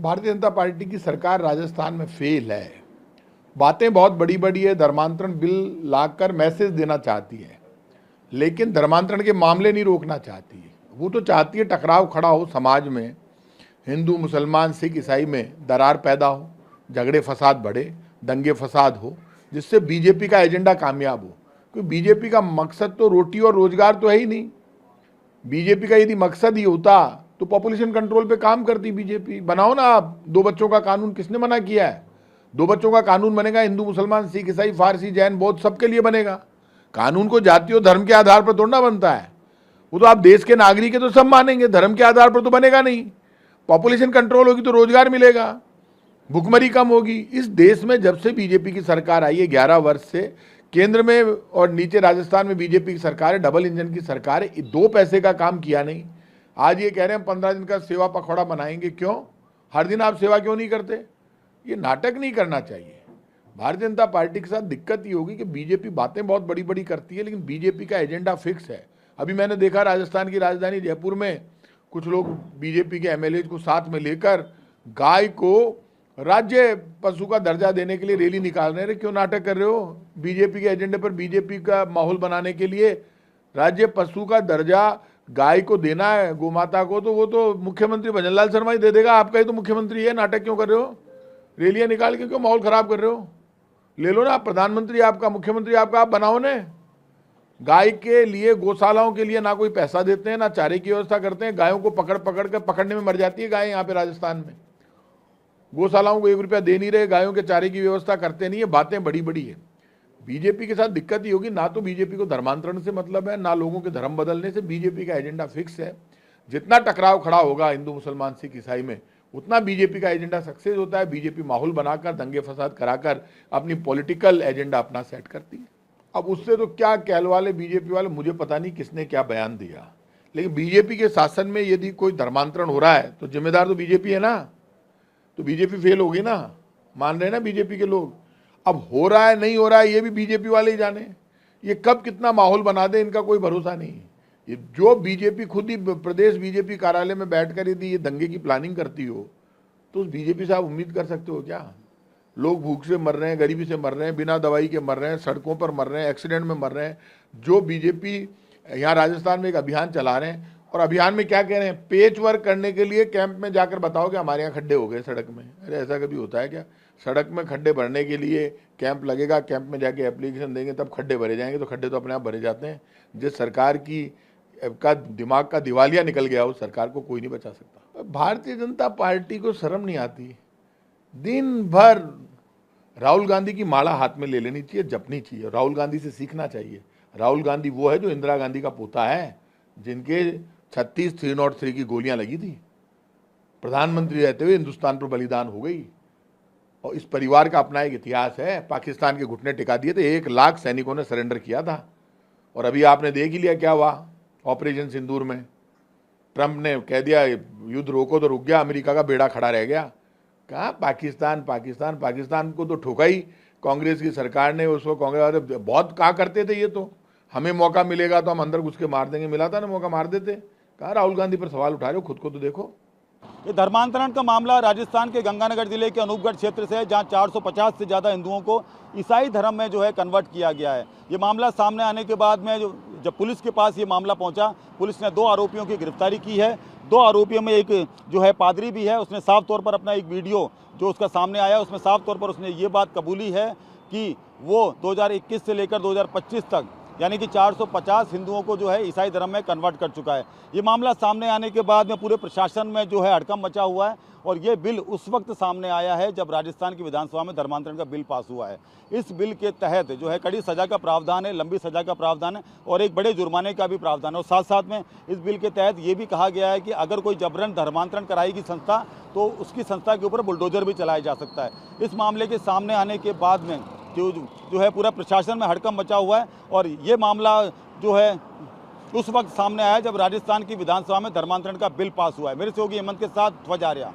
Bharatiya Janata party की सरकार राजस्थान में फेल है। बातें बहुत बड़ी बड़ी है, धर्मांतरण बिल लाकर मैसेज देना चाहती है, लेकिन धर्मांतरण के मामले नहीं रोकना चाहती है। वो तो चाहती है टकराव खड़ा हो समाज में, हिंदू मुसलमान सिख ईसाई में दरार पैदा हो, झगड़े फसाद बढ़े, दंगे फसाद हो, जिससे बीजेपी का एजेंडा कामयाब हो। क्योंकि बीजेपी का मकसद तो रोटी और रोजगार तो है ही नहीं। बीजेपी का यदि मकसद ही होता तो पॉपुलेशन कंट्रोल पे काम करती बीजेपी। बनाओ ना आप 2 बच्चों का कानून, किसने मना किया है? 2 बच्चों का कानून बनेगा, हिंदू मुसलमान सिख ईसाई फारसी जैन बौद्ध सबके लिए बनेगा। कानून को जाति और धर्म के आधार पर थोड़ा बनता है। वो तो आप देश के नागरिक है तो सब मानेंगे, धर्म के आधार पर तो बनेगा नहीं। पॉपुलेशन कंट्रोल होगी तो रोजगार मिलेगा, भुखमरी कम होगी। इस देश में जब से बीजेपी की सरकार आई है 11 वर्ष से, केंद्र में और नीचे राजस्थान में बीजेपी की सरकार है, डबल इंजन की सरकार है, 2 पैसे का काम किया नहीं। आज ये कह रहे हैं 15 दिन का सेवा पखवाड़ा बनाएंगे। क्यों? हर दिन आप सेवा क्यों नहीं करते? ये नाटक नहीं करना चाहिए। भारतीय जनता पार्टी के साथ दिक्कत ये होगी कि बीजेपी बातें बहुत बड़ी बड़ी करती है, लेकिन बीजेपी का एजेंडा फिक्स है। अभी मैंने देखा राजस्थान की राजधानी जयपुर में कुछ लोग बीजेपी के एमएलए को साथ में लेकर गाय को राज्य पशु का दर्जा देने के लिए रैली निकाल रहे हैं। क्यों नाटक कर रहे हो? बीजेपी के एजेंडे पर बीजेपी का माहौल बनाने के लिए राज्य पशु का दर्जा गाय को देना है, गोमाता को, तो वो तो मुख्यमंत्री भजनलाल शर्मा ही दे देगा। आपका ही तो मुख्यमंत्री है। नाटक क्यों कर रहे हो? रैलियां निकाल के क्यों माहौल खराब कर रहे हो? ले लो ना, प्रधानमंत्री आपका, मुख्यमंत्री आपका, आप बनाओ ने। गाय के लिए, गौशालाओं के लिए ना कोई पैसा देते हैं, ना चारे की व्यवस्था करते हैं। गायों को पकड़ पकड़ कर, पकड़ने में मर जाती है गाय यहाँ पे राजस्थान में। गौशालाओं को 1 रुपया दे नहीं रहे, गायों के चारे की व्यवस्था करते नहीं है। बातें बड़ी बड़ी है। बीजेपी के साथ दिक्कत ही होगी। ना तो बीजेपी को धर्मांतरण से मतलब है, ना लोगों के धर्म बदलने से। बीजेपी का एजेंडा फिक्स है। जितना टकराव खड़ा होगा हिंदू मुसलमान सिख ईसाई में, उतना बीजेपी का एजेंडा सक्सेस होता है। बीजेपी माहौल बनाकर, दंगे फसाद कराकर अपनी पॉलिटिकल एजेंडा अपना सेट करती है। अब उससे तो क्या कहलवा ले बीजेपी वाले, मुझे पता नहीं किसने क्या बयान दिया, लेकिन बीजेपी के शासन में यदि कोई धर्मांतरण हो रहा है तो जिम्मेदार तो बीजेपी है ना। तो बीजेपी फेल होगी ना, मान रहे हैं ना बीजेपी के लोग। अब हो रहा है नहीं हो रहा है ये भी बीजेपी वाले ही जाने। ये कब कितना माहौल बना दे इनका कोई भरोसा नहीं। ये जो बीजेपी खुद ही प्रदेश बीजेपी कार्यालय में बैठकर यदि ये दंगे की प्लानिंग करती हो तो उस बीजेपी से आप उम्मीद कर सकते हो क्या? लोग भूख से मर रहे हैं, गरीबी से मर रहे हैं, बिना दवाई के मर रहे हैं, सड़कों पर मर रहे हैं, एक्सीडेंट में मर रहे हैं। जो बीजेपी यहाँ राजस्थान में एक अभियान चला रहे हैं, और अभियान में क्या कह रहे हैं? पेच वर्क करने के लिए कैंप में जाकर बताओ कि हमारे यहाँ खड्डे हो गए सड़क में। अरे ऐसा कभी होता है क्या? सड़क में खड्डे भरने के लिए कैंप लगेगा, कैंप में जाके एप्लीकेशन देंगे तब खड्डे भरे जाएंगे। तो खड्डे तो अपने आप भरे जाते हैं। जिस सरकार की का दिमाग का दिवालिया निकल गया उस सरकार को कोई नहीं बचा सकता। भारतीय जनता पार्टी को शर्म नहीं आती? दिन भर राहुल गांधी की माला हाथ में ले लेनी चाहिए, जपनी चाहिए, राहुल गांधी से सीखना चाहिए। राहुल गांधी वो है जो इंदिरा गांधी का पोता है, जिनके 36 303 की गोलियां लगी थी। प्रधानमंत्री रहते हुए हिंदुस्तान पर बलिदान हो गई। और इस परिवार का अपना एक इतिहास है। पाकिस्तान के घुटने टिका दिए थे, 1 लाख सैनिकों ने सरेंडर किया था। और अभी आपने देख ही लिया क्या हुआ ऑपरेशन सिंदूर में। ट्रंप ने कह दिया युद्ध रोको तो रुक गया, अमेरिका का बेड़ा खड़ा रह गया। कहाँ पाकिस्तान पाकिस्तान पाकिस्तान को तो ठोका ही कांग्रेस की सरकार ने। उसको कांग्रेस वाले बहुत कहा करते थे ये तो हमें मौका मिलेगा तो हम अंदर घुस के मार देंगे। मिला था ना मौका, मार देते। कहाँ राहुल गांधी पर सवाल उठा रहे हो? खुद को तो देखो। ये धर्मांतरण का मामला राजस्थान के गंगानगर जिले के अनूपगढ़ क्षेत्र से है, जहां 450 से ज़्यादा हिंदुओं को ईसाई धर्म में जो है कन्वर्ट किया गया है। ये मामला सामने आने के बाद में जब पुलिस के पास ये मामला पहुंचा, पुलिस ने 2 आरोपियों की गिरफ्तारी की है। 2 आरोपियों में एक जो है पादरी भी है। उसने साफ तौर पर अपना एक वीडियो जो उसका सामने आया उसमें साफ तौर पर उसने ये बात कबूली है कि वो 2021 से लेकर 2025 तक यानी कि 450 हिंदुओं को जो है ईसाई धर्म में कन्वर्ट कर चुका है। ये मामला सामने आने के बाद में पूरे प्रशासन में जो है हड़कंप मचा हुआ है। और ये बिल उस वक्त सामने आया है जब राजस्थान की विधानसभा में धर्मांतरण का बिल पास हुआ है। इस बिल के तहत जो है कड़ी सजा का प्रावधान है, लंबी सजा का प्रावधान है और एक बड़े जुर्माने का भी प्रावधान है। और साथ साथ में इस बिल के तहत ये भी कहा गया है कि अगर कोई जबरन धर्मांतरण कराएगी संस्था तो उसकी संस्था के ऊपर बुलडोजर भी चलाया जा सकता है। इस मामले के सामने आने के बाद में जो है पूरा प्रशासन में हड़कंप मचा हुआ है। और ये मामला जो है उस वक्त सामने आया जब राजस्थान की विधानसभा में धर्मांतरण का बिल पास हुआ है। मेरे सहयोगी हेमंत के साथ ध्वज आर्या।